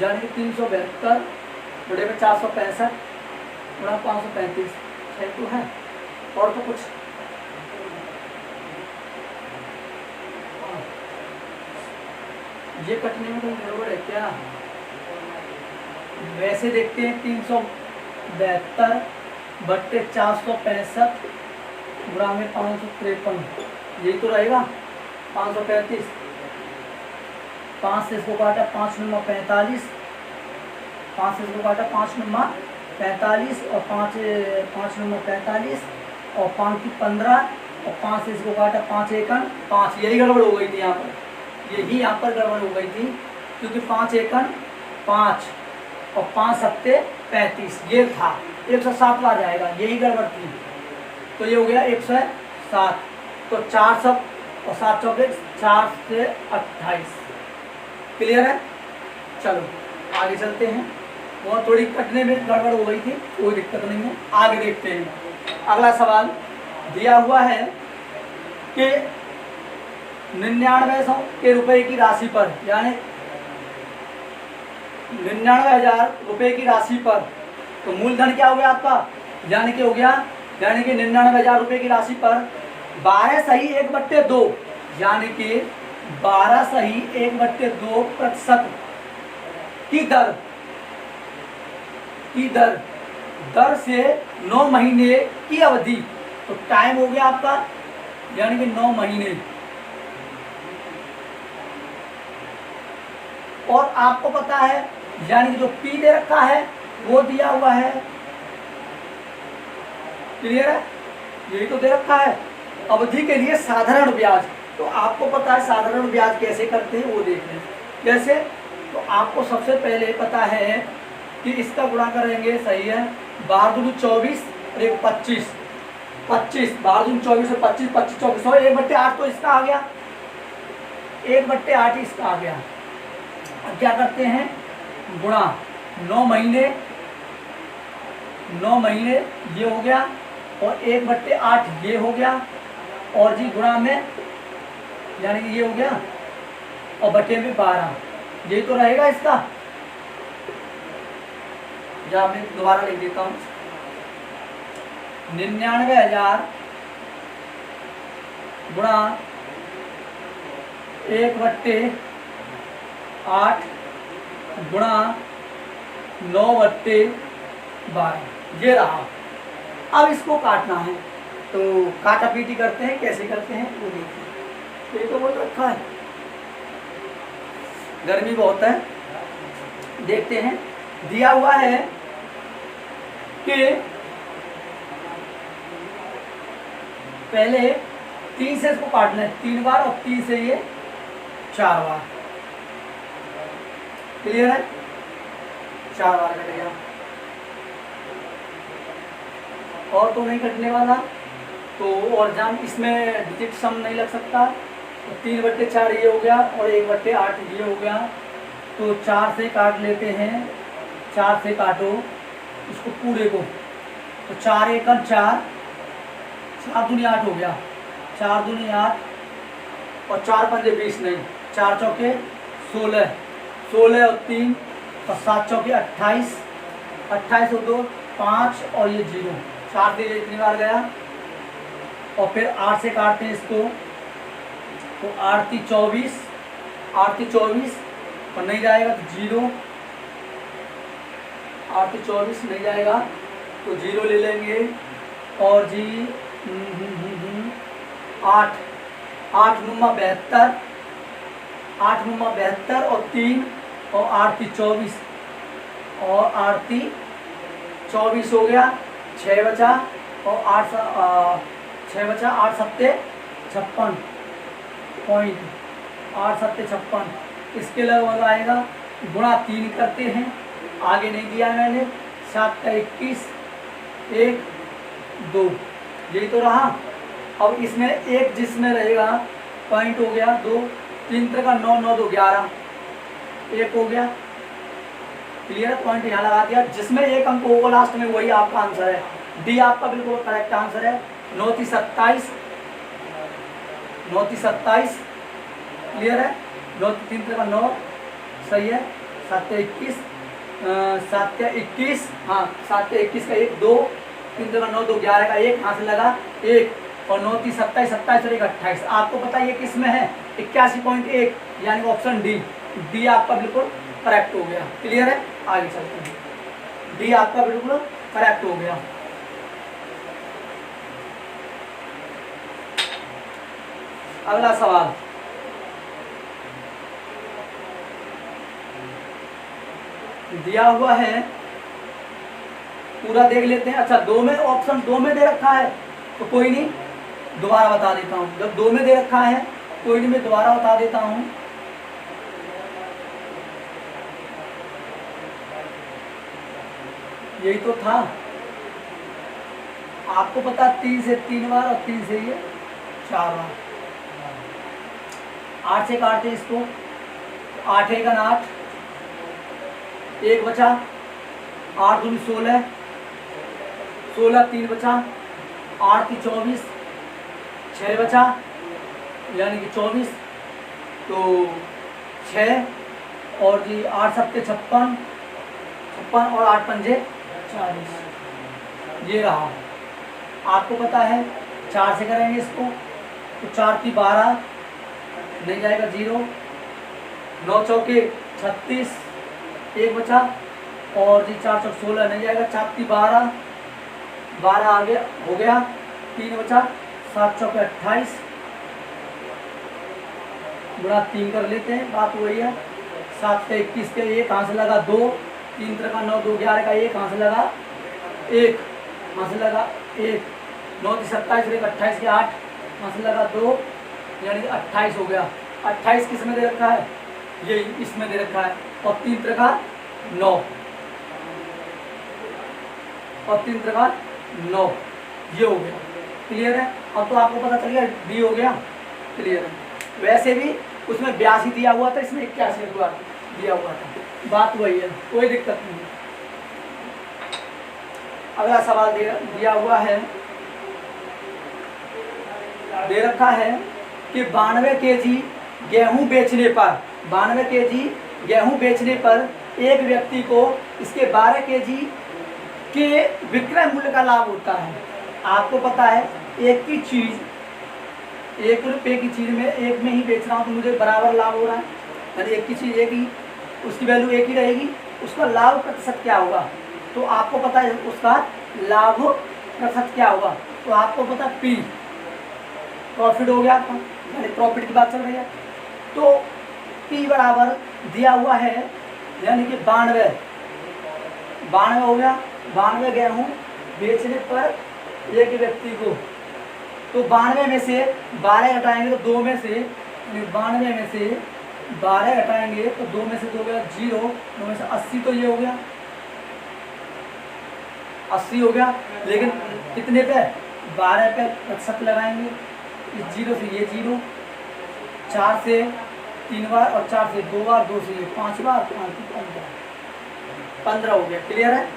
यानी कि 372 बड़े में 465 गुणा 535, सही तो है। और तो कुछ ये कटने में कोई गड़बड़ है क्या। वैसे देखते हैं 372 बट्टे 465 गुणा में 553, यही तो रहेगा 535। 5 से इसको काटा 5 नुम्मा 45, 5 से इसको काटा 5 नुम्मा 45 और 5 5 नंबर 45 और 5 की 15 और 5 से इसको काटा 5 एकन 5, यही गड़बड़ हो गई थी यहाँ पर, यही यहाँ पर गड़बड़ हो गई थी, क्योंकि 5 एकन 5 और 5 सत्ते 35 ये था, 107 बार जाएगा, यही गड़बड़ थी। तो ये हो गया 107, तो 400 और 7 चौके 4 से 28। क्लियर है? चलो आगे चलते हैं। वो थोड़ी कटने में गड़बड़ हो गई थी, कोई दिक्कत नहीं है, आगे देखते हैं। अगला सवाल दिया हुआ है कि 9900 के रुपए की राशि पर, यानी 99,000 रुपए की राशि पर, तो मूलधन क्या हो गया आपका, यानी कि हो गया, यानी कि 99,000 रुपए की राशि पर 12 सही 1/2, यानी कि 12 सही 1/2% की दर से 9 महीने की अवधि, तो टाइम हो गया आपका, यानी कि 9 महीने। और आपको पता है, यानी कि जो पी दे रखा है वो दिया हुआ है। क्लियर है? यही तो दे रखा है, अवधि के लिए साधारण ब्याज। तो आपको पता है साधारण ब्याज कैसे करते हैं, वो देख लें। जैसे तो आपको सबसे पहले पता है कि इसका गुणा करेंगे, सही है, 12 24 और 1 25, 12 24 और 25, 25 24 और 1/8 तो इसका आ गया, 1/8 इसका आ गया। अब क्या करते हैं, गुणा 9 महीने, 9 महीने ये हो गया, और 1/8 ये हो गया, और जी गुणा में, यानी कि ये हो गया, और बटे में 12, यही तो रहेगा इसका। या मैं दोबारा लिख देता हूँ, 99,000 गुणा 1/8 गुणा 9/12, ये रहा। अब इसको काटना है, तो काटा पीटी करते हैं, कैसे करते हैं वो देखिए। ये तो बहुत रखा है, गर्मी बहुत है, देखते हैं। दिया हुआ है कि पहले 3 से इसको काटना है 3 बार, और 3 से ये 4 बार। क्लियर है? 4 बार कटेगा, और तो नहीं कटने वाला, तो और जान इसमें डिजिट सम नहीं लग सकता, तो 3/4 ये हो गया, और 1/8 ये हो गया। तो 4 से काट लेते हैं, 4 से काटो इसको पूरे को, तो 4 एकम 4, 4 दूनी 8 हो गया, 4 दूनी 8, और 4 पंजे 20 नहीं, 4 चौके 16, 16 और 3 और 7 चौके 28, 28 और 2 5, और ये 0, 4 से इतनी बार गया। और फिर 8 से काटते हैं इसको, तो 8 की 24, 8 की 24 और नहीं जाएगा तो 0, 8 की 24 नहीं जाएगा तो 0 ले लेंगे, और जी 8, 8 नुमा 72, 8 नुमा 72 और 3, और 8 की 24, और 8 की 24 हो गया, 6 बचा, और 6 बचा, 8 सत्ते 56 पॉइंट, 8 सत्ते 56, इसके लगभग आएगा। गुणा 3 करते हैं, आगे नहीं दिया मैंने, 7 का 21, 1 2, यही तो रहा। अब इसमें एक जिसमें रहेगा पॉइंट हो गया 2, 3 का 9, 9 2 11, 1 हो गया। क्लियर है? पॉइंट यहाँ लगा दिया, जिसमें एक अंक होगा लास्ट में वही आपका आंसर है। डी आपका बिल्कुल करेक्ट आंसर है। 9 की 27, 9 की 27, क्लियर है? 9 की 3 का 9, सही है। 7 का 21, 7 का 21, हाँ 7 का 21 का 1 2, 3 का 9 2 11 का 1, हाथ से लगा 1, और 9 की 27, 27 और 1 28। आपको पता है ये किस में है? 81.1, यानी ऑप्शन डी। डी आपका बिल्कुल करेक्ट हो गया। क्लियर है? आगे चलते हैं। डी आपका बिल्कुल करेक्ट हो गया। अगला सवाल, दिया हुआ है पूरा देख लेते हैं। अच्छा, दो में, ऑप्शन दो में दे रखा है तो कोई नहीं, दोबारा बता देता हूँ। जब दो में दे रखा है कोई नहीं, मैं दोबारा बता देता हूँ। यही तो था, आपको पता 3 से 3 बार और 3 से ये 4 बार। 8 से काटते इसको, 8 एक 8, 1 बचा, 8 दूनी 16, 16 3 बचा, 8 की 24, 6 बचा, यानी कि 24, तो 6 और जी 8 सत्ते 56, 56 और 8 पंजे 40, ये रहा। आपको पता है 4 से करेंगे इसको तो 4 की 12, नहीं जाएगा 0, 9 चौके 36, 1 बचा, और जी 4 चौक 16, नहीं जाएगा, 4 की 12, 12 आगे हो गया, 3 बचा, 7 चौके 28, गुणा 3 कर लेते हैं, बात वही है। 7 के 21 के 1 कहाँ से लगा 2, 3 का 9, 2 11 का 1 कहाँ से लगा 1, कहाँ से लगा 1, 9 की 27 1 28 के 8 कहाँ से लगा 2, यानी 28 हो गया। 28 किस में दे रखा है, ये इसमें दे रखा है, और 3 का 9, और 3 का 9, ये हो गया। क्लियर है? अब तो आपको पता चल गया डी हो गया। क्लियर है? वैसे भी उसमें 82 दिया हुआ था, इसमें 81 दिया हुआ था, बात वही है, कोई दिक्कत नहीं है। अगला सवाल दिया हुआ है, दे रखा है कि 92 केजी गेहूं बेचने पर, 92 केजी गेहूं बेचने पर एक व्यक्ति को इसके 12 केजी के विक्रय मूल्य का लाभ होता है। आपको पता है एक की चीज, 1 रुपये की चीज में एक में ही बेच रहा हूँ तो मुझे बराबर लाभ हो रहा है, यानी एक की चीज एक ही, उसकी वैल्यू एक ही रहेगी, उसका लाभ प्रतिशत क्या होगा? तो आपको पता है उसका लाभ प्रतिशत क्या होगा, तो आपको पता पी, प्रॉफिट हो गया आपका, यानी प्रॉफिट की बात चल रही है, तो पी बराबर दिया हुआ है, यानी कि 92 हो गया। 92 गेहूँ बेचने पर एक व्यक्ति को, तो 92 में से 12 घटाएंगे तो 2 में से, 92 में से 12 घटाएंगे तो 2 में से 2 गया 0, 2 में से 80, तो ये हो गया 80 हो गया। लेकिन कितने पे, 12 पे प्रतिशत लगाएंगे, इस 0 से ये 0, 4 से 3 बार और 4 से 2 बार, 2 से ये 5 बार, 15 हो गया। क्लियर है?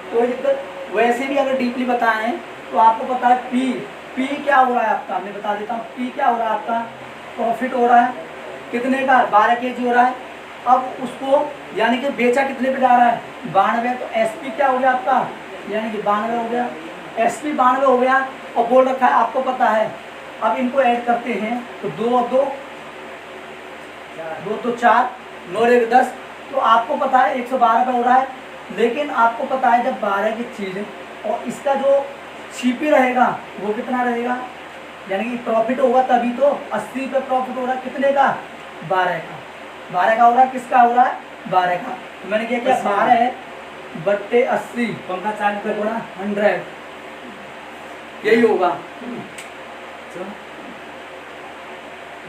कोई दिक्कत? वैसे भी अगर डीपली बताएं तो आपको पता है पी क्या हो रहा है आपका, मैं बता देता हूँ पी क्या हो रहा है आपका, प्रॉफिट हो रहा है कितने का, 12 केजी हो रहा है। अब उसको यानी कि बेचा कितने पे जा रहा है, 92, तो एसपी क्या हो गया आपका, यानी कि 92 हो गया, एसपी 92 हो गया, और बोल रखा है आपको पता है। अब इनको ऐड करते हैं तो 2 और 2 2 तो 4, 9 और 1 10, तो आपको पता है 112 पे हो रहा है। लेकिन आपको पता है जब 12 की चीज़ और इसका जो सीपी रहेगा वो कितना रहेगा, यानी कि प्रॉफिट होगा तभी तो, 80 पे प्रॉफिट हो रहा है कितने का, 12 का, 12 का हो रहा है, किसका हो रहा है, 12 का। तो मैंने क्या किया, 12 बट्टे 80 पंखा चालू कर बोला 100, यही होगा।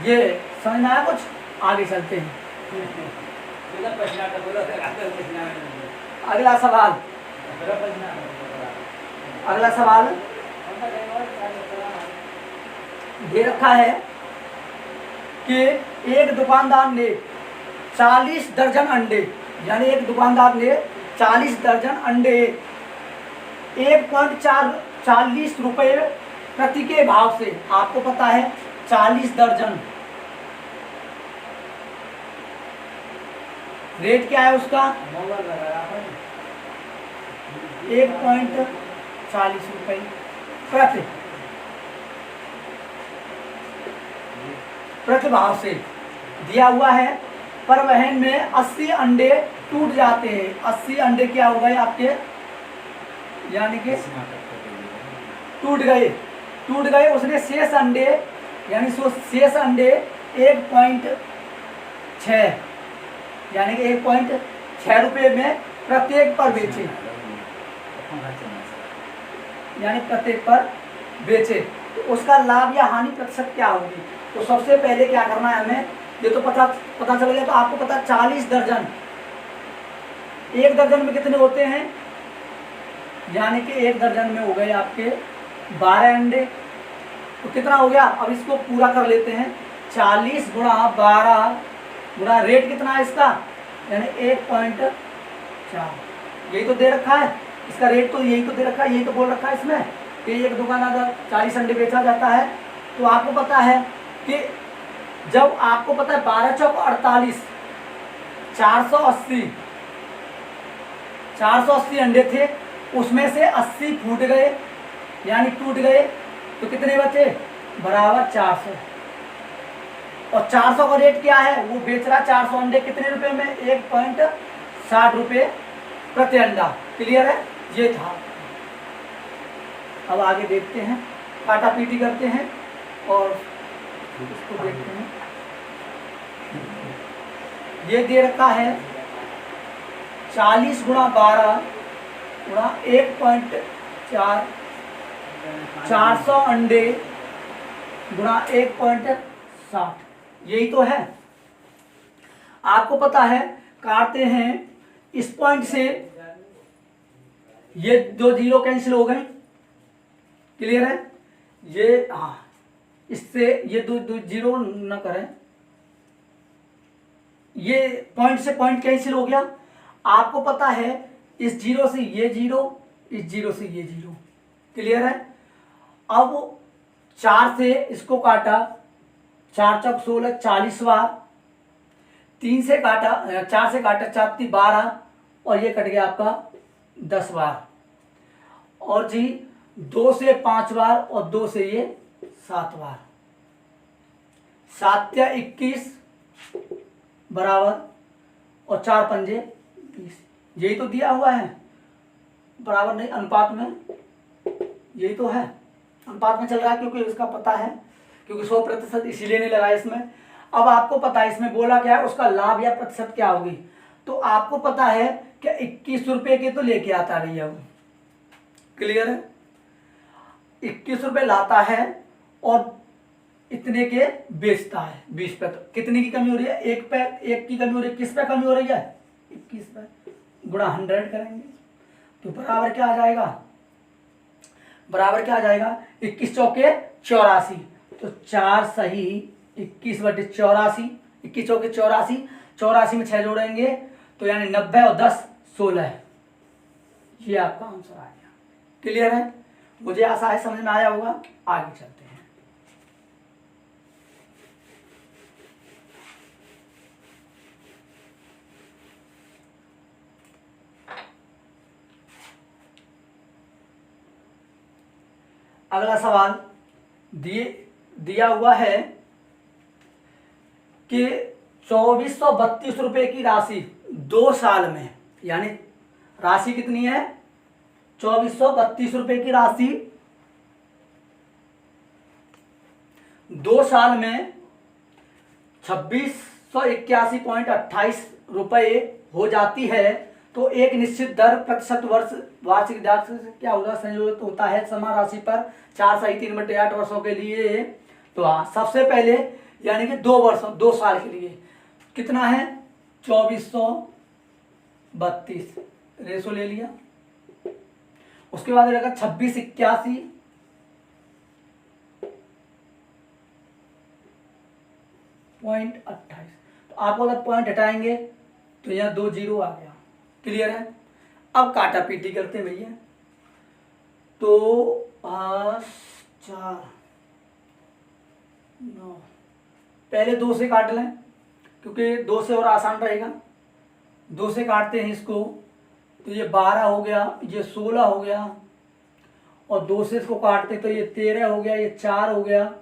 ये समझ में आया कुछ? आगे चलते हैं। अगला सवाल, अगला सवाल दे रखा है कि एक दुकानदार ने 40 दर्जन अंडे, यानी एक दुकानदार ने 40 दर्जन अंडे 1.40 रुपये प्रति के भाव से, आपको पता है 40 दर्जन रेट क्या है उसका, 1.40 रुपये प्रति भाव से दिया हुआ है। परिवहन में 80 अंडे टूट जाते हैं, 80 अंडे क्या हो गए आपके, यानी कि टूट गए, उसने शेष अंडे, यानी शेष अंडे 1.6, यानी कि 1.6 रुपये में प्रत्येक पर बेचे। यानी प्रत्येक पर बेचे, तो उसका लाभ या हानि प्रतिशत क्या होगी। तो सबसे पहले क्या करना है हमें, ये तो पता चल गया। तो आपको पता 40 दर्जन, एक दर्जन में कितने होते हैं, यानी कि एक दर्जन में हो गए आपके 12 अंडे। तो कितना हो गया, अब इसको पूरा कर लेते हैं। 40 गुणा 12 गुणा रेट कितना है इसका, यानी 1.4, यही तो दे रखा है इसका रेट, तो यही तो दे रखा है, यही तो बोल रखा है इसमें कि एक दुकान अगर 40 अंडे बेचा जाता है। तो आपको पता है कि जब आपको पता है 12 चौक 48, 480 अंडे थे, उसमें से 80 फूट गए यानी टूट गए, तो कितने बचे, बराबर 400। और 400 का रेट क्या है, वो बेच रहा 400 अंडे कितने रुपए में, 1.60 रुपये प्रति अंडा। क्लियर है, ये था। अब आगे देखते हैं, काटा पीटी करते हैं और इसको देखते हैं। ये दे रखा है 40 गुणा 12 गुणा 1.4, 400 अंडे गुणा 1.60, यही तो है। आपको पता है काटते हैं इस पॉइंट से, ये दो जीरो कैंसिल हो गए। क्लियर है, ये हाँ, इससे ये दो जीरो न करें, ये पॉइंट से पॉइंट कैंसिल हो गया। आपको पता है इस जीरो से ये जीरो, इस जीरो से ये जीरो। क्लियर है, अब 4 से इसको काटा, 4 चौक 16, 40 बार। 3 से काटा, 4 से काटा 4 × 12, और ये कट गया आपका 10 बार। और जी 2 से 5 बार और 2 से ये 7 बार। 7 × 21 बराबर, और 4 पंजे 20, यही तो दिया हुआ है। बराबर नहीं, अनुपात में, यही तो है, अनुपात में चल रहा है, क्योंकि इसका पता है, क्योंकि 100% इसीलिए नहीं लगा इसमें। अब आपको पता है इसमें बोला क्या है, उसका लाभ या प्रतिशत क्या होगी। तो आपको पता है कि 21 रुपये के तो लेके आता भैया वो। क्लियर है, 21 रुपये लाता है और इतने के बेचता है 20 पे। तो कितने की कमी हो रही है, एक की कमी हो रही है, किस पे कमी हो रही है, 21 पे। गुणा 100 करेंगे तो बराबर क्या आ जाएगा, बराबर क्या आ जाएगा, 21 चौके 84। तो 4 सही 21/84, 21 चौके 84, 84 में 6 जोड़ेंगे तो यानी 90 और 10 16। ये आपका आंसर आ गया। क्लियर है, मुझे आशा है समझ में आया होगा। आगे चलते हैं। अगला सवाल दिया हुआ है कि 2432 रुपए की राशि 2 साल में, यानी राशि कितनी है, 2432 रुपए की राशि 2 साल में 2681.28 रुपए हो जाती है। तो एक निश्चित दर प्रतिशत वार्षिक दर से क्या होगा, संयोजित होता है समान राशि पर 4 सही 3/8 वर्षों के लिए। तो हाँ, सबसे पहले यानी कि 2 साल के लिए कितना है, 2432 रेशो ले लिया। उसके बाद रहेगा 2681.28। तो आपको अगर पॉइंट हटाएंगे तो यहाँ 2 जीरो आ गया। क्लियर है, अब काटा पीटी करते हैं भैया। तो 5 4 9, पहले 2 से काट लें क्योंकि 2 से और आसान रहेगा। 2 से काटते हैं इसको तो ये 12 हो गया, ये 16 हो गया, और 2 से इसको काटते तो ये 13 हो गया, ये 4 हो गया,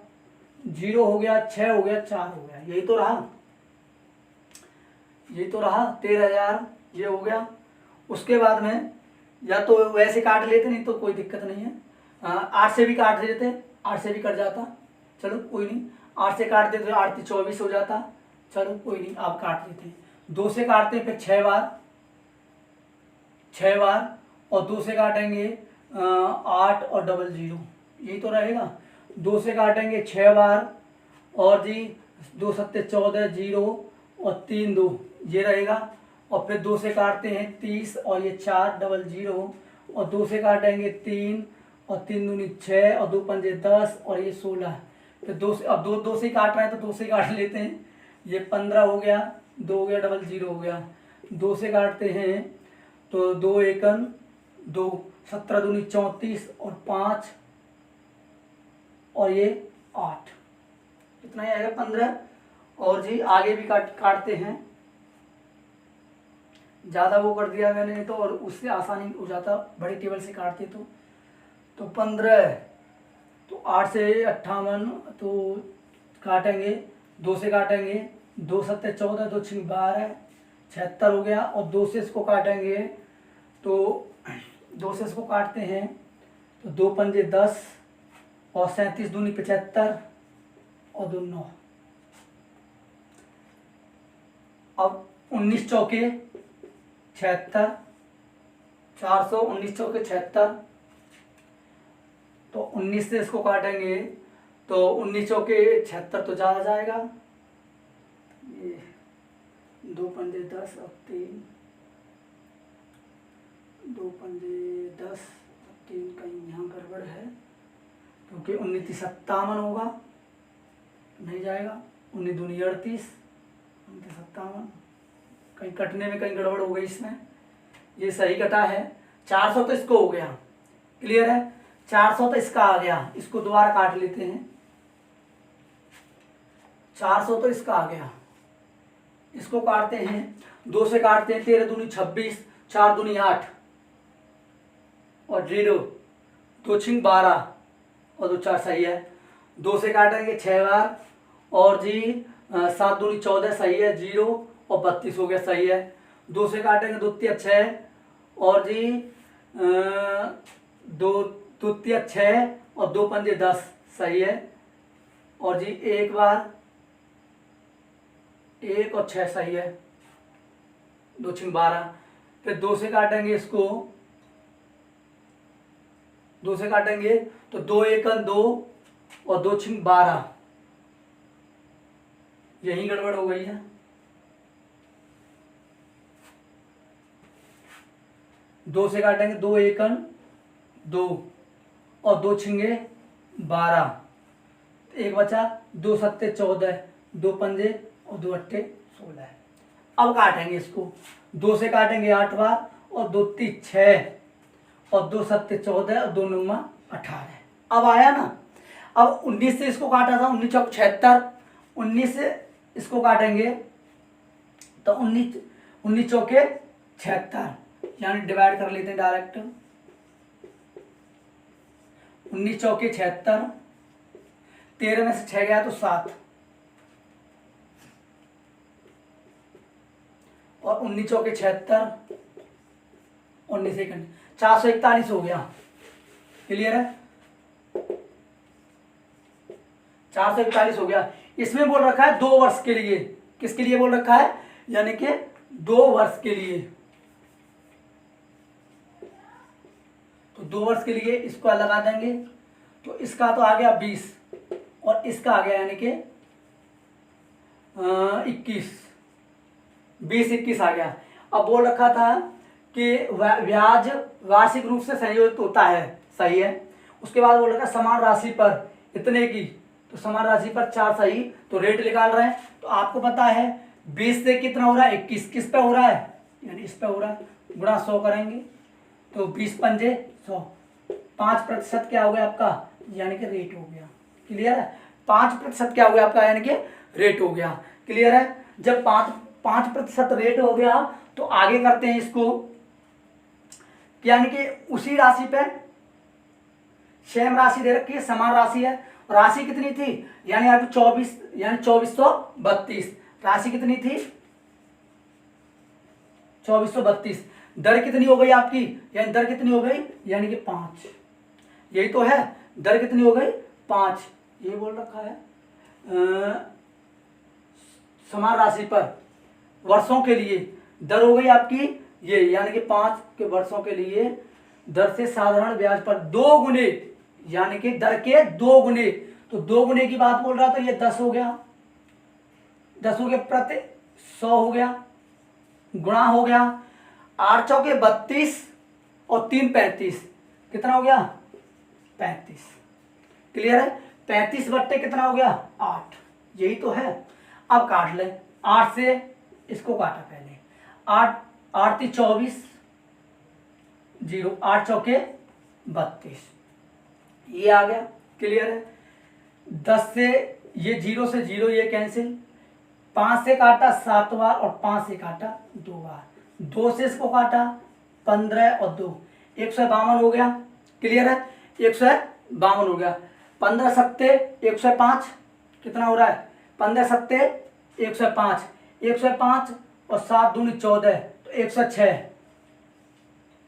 0 हो गया, 6 हो गया, 4 हो गया। यही तो रहा, ये तो रहा 13,000, ये हो गया। उसके बाद में या तो वैसे काट लेते, नहीं तो कोई दिक्कत नहीं है। 8 से भी काट देते, 8 से भी कट जाता, चलो कोई नहीं। 8 से काट देते तो 8 × 24 हो जाता, चलो कोई नहीं, आप काट लेते हैं। 2 से काटते हैं फिर 6 बार, और 2 से काटेंगे 8 और डबल जीरो, यही तो रहेगा। 2 से काटेंगे 6 बार और जी 2 सत्ते 14 जीरो और 3 2, ये रहेगा। और फिर 2 से काटते हैं 30 और ये 4 डबल जीरो और 2 से काटेंगे 3 और 3 दूनी 6 और 2 पंजे 10 और ये 16। फिर 2 से, अब दो से काट रहे हैं तो 2 से काट लेते हैं, ये 15 हो गया, 2 हो गया डबल जीरो हो गया। 2 से काटते हैं तो 2 एकन 2, 17 दूनी 34 और 5 और ये 8, कितना ही आएगा 15। और जी आगे भी काटते हैं, ज़्यादा वो कर दिया मैंने तो, और उससे आसानी हो जाता बड़े टेबल से काटते तो 15, तो 8 से 58 तो काटेंगे, 2 से काटेंगे 2 सत्ते 14 2 छिंग 12 76 हो गया। और 2 से इसको काटेंगे तो 2 से इसको काटते हैं तो 2 पंजे 10 और 37 दूनी 75 और 2 9। अब 19 चौके 76, 400 19 चौके 76, तो 19 से इसको काटेंगे तो 19 चौके 76 तो ज़्यादा जाएगा, ये 2 पंजे 10 और 3, 2 पंजे 10 और 3, कहीं यहाँ गड़बड़ है क्योंकि 19 57 होगा, नहीं जाएगा। 19 दूनी 38, 19 57, कहीं कटने में कहीं गड़बड़ हो गई इसमें, ये सही कटा है। 400 तो इसको हो गया, क्लियर है। 400 तो इसका आ गया, इसको दोबारा काट लेते हैं। 400 तो इसका आ गया, इसको काटते हैं, 2 से काटते हैं 13 दूनी 26, 4 दूनी 8 और 0, 2 छिंग 12 और 2 4 सही है। 2 से काटेंगे 6 बार और जी 7 दूनी 14 सही है, 0 और 32 हो गया, सही है। 2 से काटेंगे 2 तिया 6 और जी 2 तिया 6 और 2 पंजे 10 सही है। और जी एक बार 1 और 6 सही है, 2 छिंग 12। फिर 2 से काटेंगे इसको, 2 से काटेंगे तो 2 एकन 2 और 2 छिंग 12, यही गड़बड़ हो गई है। 2 से काटेंगे 2 एकन 2 और 2 छिंगे 12, एक बचा, 2 सत्ते 14, 2 पंजे और 2 अट्ठे 16। अब काटेंगे इसको, 2 से काटेंगे 8 बार और 2 ती 6 और 2 सत्ते 14 और 2 नुमा 18। अब आया ना। अब 19 से इसको काटा था, 19 चौक 76, 19 से इसको काटेंगे तो 19 चौके 76, यानी डिवाइड कर लेते हैं डायरेक्ट। 19 चौके 76, 13 में से 6 गया तो 7 और 19 चौके 76, 19 सेकंड 441 हो गया, क्लियर है। 441 हो गया। इसमें बोल रखा है 2 वर्ष के लिए, किसके लिए बोल रखा है, यानी कि 2 वर्ष के लिए। तो 2 वर्ष के लिए इसको लगा देंगे तो इसका तो आ गया 20 और इसका आ गया यानी कि 21, 20-21 आ गया। अब बोल रखा था कि ब्याज वार्षिक रूप से संयोजित होता है, सही है। उसके बाद बोल रखा समान राशि पर इतने की, तो समान राशि पर 4 सही, तो रेट निकाल रहे हैं। तो आपको पता है 20 से कितना हो रहा है, 21 किस पे हो रहा है, यानी इस पे हो रहा है, गुणा 100 करेंगे तो 20 पंजे 100, 5% क्या हो गया आपका, यानी कि रेट हो गया, क्लियर है। 5% क्या हो गया आपका, यानी कि रेट हो गया, क्लियर है। जब 5% रेट हो गया तो आगे करते हैं इसको, यानी कि उसी राशि पे सेम राशि दे रखी है, समान राशि है। राशि कितनी थी, यानी आपकी 24, यानी 2432 राशि कितनी थी, 2432। दर कितनी हो गई आपकी, यानी दर कितनी हो गई, यानी कि 5, यही तो है। दर कितनी हो गई 5, ये बोल रखा है। समान राशि पर वर्षों के लिए दर हो गई आपकी ये, यानी कि 5 के वर्षों के लिए दर से साधारण ब्याज पर 2 गुने, यानी कि दर के 2 गुने। तो 2 गुने की बात बोल रहा तो ये 10 हो गया, 10 हो गया, प्रति 100 हो गया, गुणा हो गया 8 चौके 32 और 3 35, कितना हो गया 35। क्लियर है? 35 बट्टे कितना हो गया 8, यही तो है। अब काट ले, 8 से इसको काटा पहले, 8 8 × 24 0, 8 चौके 32, ये आ गया। क्लियर है? 10 से ये 0 से 0 ये कैंसिल, 5 से काटा 7 बार और 5 से काटा 2 बार, 2 से इसको काटा 15 और 2 152 हो गया। क्लियर है? 152 हो गया। 15 सत्ते 105, कितना हो रहा है 15 सत्ते 105, 105 और 7 दूनी 14, तो 106,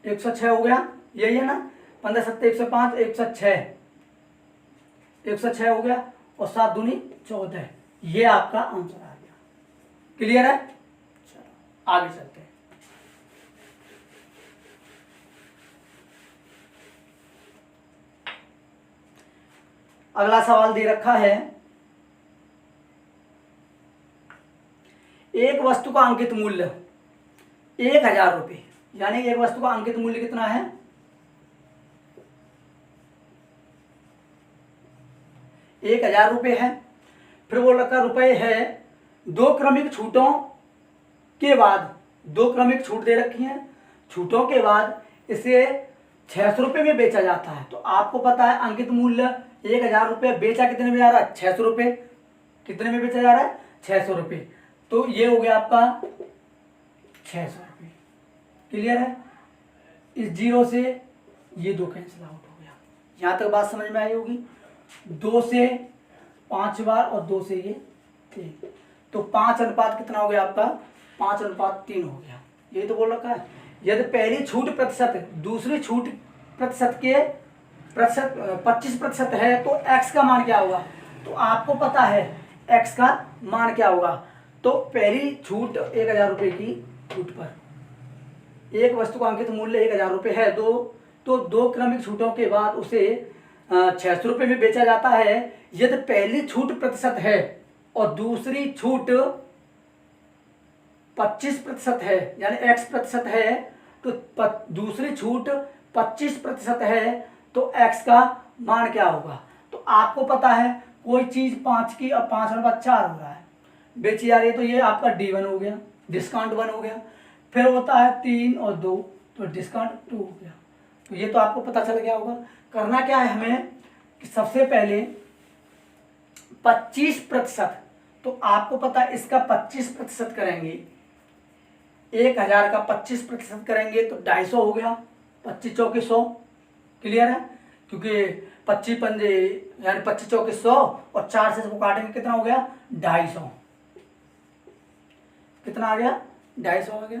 106 हो गया, यही है ना। 15 सत्ते 105, 106, 106 हो गया और 7 दूनी 14, ये आपका आंसर आ गया। क्लियर है? चलो आगे चलते हैं। अगला सवाल दे रखा है, एक वस्तु का अंकित मूल्य 1000 रुपये, यानी एक वस्तु का अंकित मूल्य कितना है 1000 रुपये है। फिर वो रखा रुपये है, 2 क्रमिक छूटों के बाद, 2 क्रमिक छूट दे रखी हैं, छूटों के बाद इसे 600 रुपये में बेचा जाता है। तो आपको पता है अंकित मूल्य 1000 रुपये, बेचा कितने में जा रहा है 600 रुपये, कितने में बेचा जा रहा है 600 रुपये, तो ये हो गया आपका 600 रुपये। क्लियर है? इस 0 से ये 2 कैंसिल आउट हो गया। यहाँ तक बात समझ में आई होगी। 2 से 5 बार और 2 से ये 3, तो 5 अनुपात कितना हो गया आपका 5:3 हो गया। यही तो बोल रखा है। यदि पहली छूट प्रतिशत दूसरी छूट प्रतिशत के प्रतिशत 25% है तो x का मान क्या होगा? तो आपको पता है x का मान क्या होगा। तो पहली छूट 1000 रुपये की छूट पर एक वस्तु का अंकित मूल्य 1000 रुपये है, तो 2 क्रमिक छूटों के बाद उसे 600 रुपये में बेचा जाता है। यदि पहली छूट प्रतिशत है और दूसरी छूट 25% है, यानी x प्रतिशत है, तो दूसरी छूट 25% है, तो x का मान क्या होगा? तो आपको पता है कोई चीज 5 की और 5/4 हो रहा है, बेची जा रही है, तो ये आपका D1 हो गया, डिस्काउंट 1 हो गया। फिर होता है 3 और 2, तो डिस्काउंट 2 हो गया। तो ये तो आपको पता चल गया होगा। करना क्या है हमें कि सबसे पहले 25%, तो आपको पता है इसका 25% करेंगे, 1000 का 25% करेंगे तो 250 हो गया, 25 चौके 100। क्लियर है? क्योंकि 25 पंजे यानी 25 चौके 100 और 4 से इसको काटेंगे, कितना हो गया 250, कितना आ गया 250 आ गया।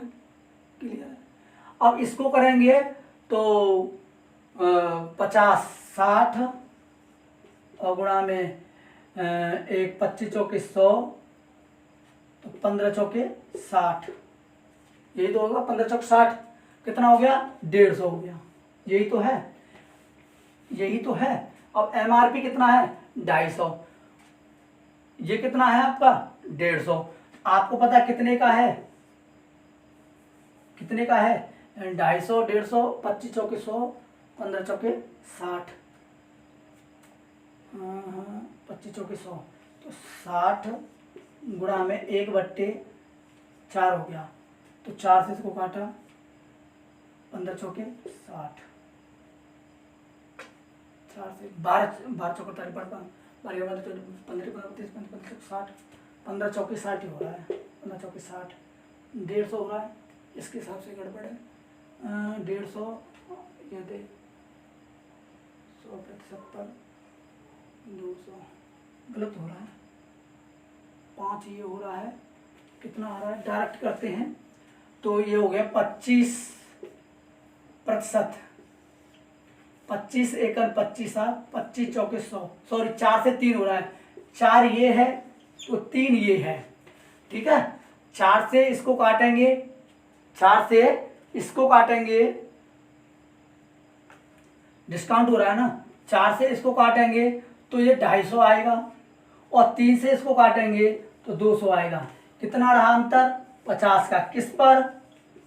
क्लियर है? अब इसको करेंगे तो 50 60 और गुणा में एक 25 चौके 100, तो 15 चौके 60, यही तो होगा 15 चौके 60, कितना हो गया 150 हो गया। यही तो है, यही तो है। अब MRP कितना है 250, ये कितना है आपका 150। आपको पता है कितने का है, कितने का है 250, 150, 25 चौके 100, 15 चौके 60, 25 चौके 100, तो 60 गुणा में 1/4 हो गया, तो 4 से इसको काटा, 15 चौके 60, 4 से 12 चौके 15 60, 15 चौके 60 ही हो रहा है, 15 चौके 60, 150 हो रहा है, इसके हिसाब से गड़बड़ है। 150 ये दे 100% पर 200 गलत हो रहा है, 5 ये हो रहा है, कितना आ रहा है डायरेक्ट करते हैं, तो ये हो गया 25%, 25 एकड़ 25 25 चौके 100, सॉरी 4 से 3 हो रहा है, 4 ये है तो 3 ये है। ठीक है? 4 से इसको काटेंगे, 4 से इसको काटेंगे डिस्काउंट हो रहा है ना, 4 से इसको काटेंगे तो ये 250 आएगा, और 3 से इसको काटेंगे तो 200 आएगा। कितना रहा अंतर? 50 का। किस पर?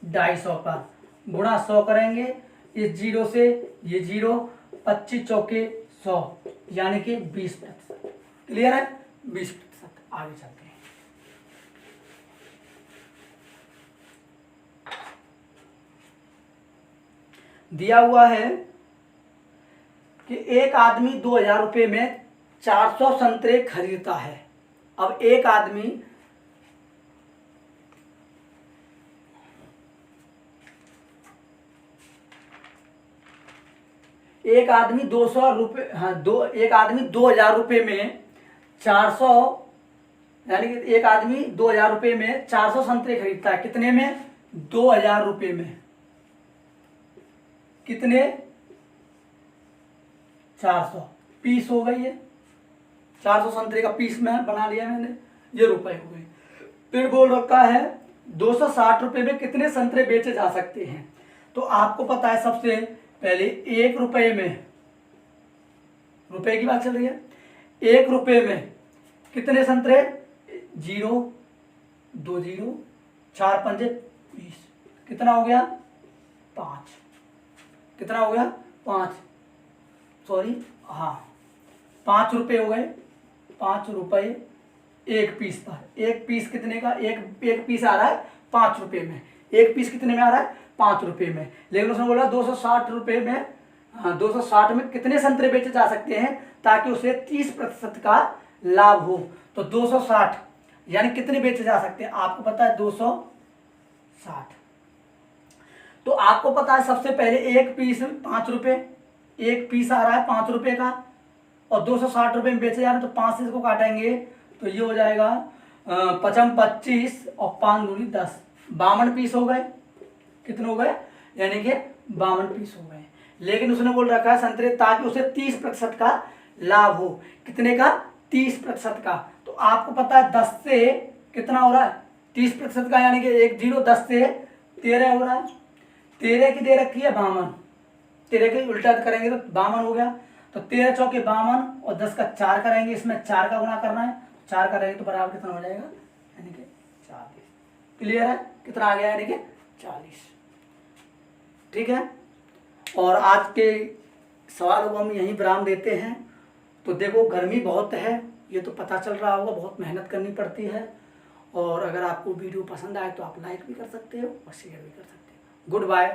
250 पर। गुणा 100 करेंगे, इस 0 से ये 0, 25 चौके 100, यानी कि 20%। क्लियर है? 20%। आगे चलते हैं। दिया हुआ है कि एक आदमी 2000 रुपये में 400 संतरे खरीदता है। अब एक आदमी एक आदमी 200 रुपये, हाँ एक आदमी 2000 रुपये में 400, यानी कि एक आदमी 2000 रुपये में 400 संतरे खरीदता है। कितने में? 2000 रुपये में। कितने? 400 पीस हो गई है, 400 संतरे का पीस में बना लिया मैंने, ये रुपए हो गए। फिर बोल रखा है 260 रुपये में कितने संतरे बेचे जा सकते हैं। तो आपको पता है सबसे पहले 1 रुपये में, रुपए की बात चल रही है, 1 रुपये में कितने संतरे? 0 2 0, 4 5 20, कितना हो गया? 5। कितना हो गया? 5, सॉरी हाँ 5 रुपये हो गए। 5 रुपये एक पीस पर। एक पीस कितने का? एक पीस आ रहा है 5 रुपये में। एक पीस कितने में आ रहा है? 5 रुपये में। लेकिन उसने बोला 260 रुपये में, हाँ 260 में कितने संतरे बेचे जा सकते हैं ताकि उसे 30% का लाभ हो। तो 260 यानी कितने बेचे जा सकते हैं? आपको पता है 260। तो आपको पता है सबसे पहले एक पीस 5 रुपये, एक पीस आ रहा है 5 रुपये का, और 260 रुपये में बेचे जा रहे हैं। तो 5 से इसको काटेंगे तो ये हो जाएगा 5 25 और 5 दूनी 10, 52 पीस हो गए। कितने हो गए? यानी कि 52 पीस हो गए। लेकिन उसने बोल रखा है संतरे ताकि उसे 30% का लाभ हो। कितने का? 30% का। तो आपको पता है 10 से कितना हो रहा है? 30% का, यानी कि 1 0, 10 से 13 हो रहा है। 13 की दे रखी है 52, 13 के उल्टा करेंगे तो 52 हो गया। तो 13 चौके 52 और 10 का 4 करेंगे, इसमें 4 का गुणा करना है, 4 करेंगे तो बराबर कितना हो जाएगा? यानी कि 40। क्लियर है? कितना आ गया? यानी कि 40। ठीक है। और आज के सवाल को हम यहीं विराम देते हैं। तो देखो गर्मी बहुत है, ये तो पता चल रहा होगा, बहुत मेहनत करनी पड़ती है। और अगर आपको वीडियो पसंद आए तो आप लाइक भी कर सकते हो और शेयर भी कर सकते हो। Good bye.